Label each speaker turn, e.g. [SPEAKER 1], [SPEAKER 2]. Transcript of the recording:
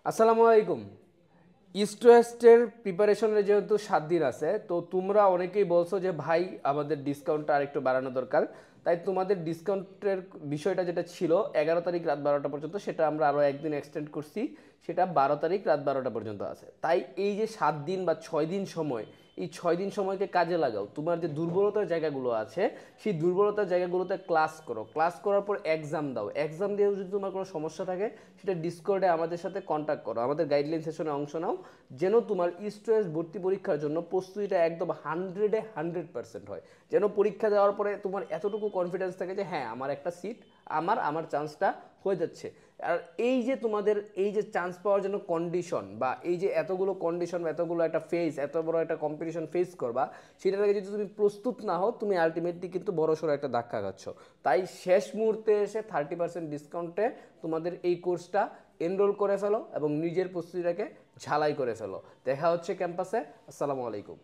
[SPEAKER 1] আসসালামু আলাইকুম। ইস্ট ওয়েস্টের প্রিপারেশনের যেহেতু 7 দিন আছে, তো তোমরা অনেকেই বলছো যে ভাই আমাদের ডিসকাউন্টটা আরেকটু বাড়ানো দরকার। তাই তোমাদের ডিসকাউন্টের বিষয়টা যেটা ছিল 11 তারিখ রাত 12টা পর্যন্ত, সেটা আমরা আরও একদিন এক্সটেন্ড করছি, সেটা 12 তারিখ রাত 12টা পর্যন্ত আছে। তাই এই যে 7 দিন বা 6 দিন সময়, এই 6 দিন সময়কে কাজে লাগাও। তোমার যে দুর্বলতার জায়গাগুলো আছে সেই দুর্বলতার জায়গাগুলোতে ক্লাস করো, ক্লাস করার পর এক্সাম দাও। এক্সাম দিয়েও যদি তোমার কোনো সমস্যা থাকে সেটা ডিসকর্ডে আমাদের সাথে কন্ট্যাক্ট করো, আমাদের গাইডলাইন সেশনে অংশ নাও, যেন তোমার ইস্ট ওয়েস্ট ভর্তি পরীক্ষার জন্য প্রস্তুতিটা একদম 100% হয়। যেন পরীক্ষা দেওয়ার পরে তোমার এতটুকু কনফিডেন্স থাকে যে হ্যাঁ আমার একটা সিট, আমার চান্সটা হয়ে যাচ্ছে। আর এই যে তোমাদের এই যে চান্স পাওয়ার জন্য কন্ডিশন, বা এই যে এতগুলো কন্ডিশন, এতগুলো একটা ফেস, এত বড় একটা কম্পিটিশন ফেস করবা, সেটা থেকে যদি তুমি প্রস্তুত না হও, তুমি আলটিমেটলি কিন্তু বড়সড় একটা ধাক্কা খাচ্ছ। তাই শেষ মুহূর্তে এসে 30% ডিসকাউন্টে তোমাদের এই কোর্সটা এনরোল করে ফেলো এবং নিজের প্রস্তুতিটাকে ঝালাই করে ফেলো। দেখা হচ্ছে ক্যাম্পাসে। আসসালামু আলাইকুম।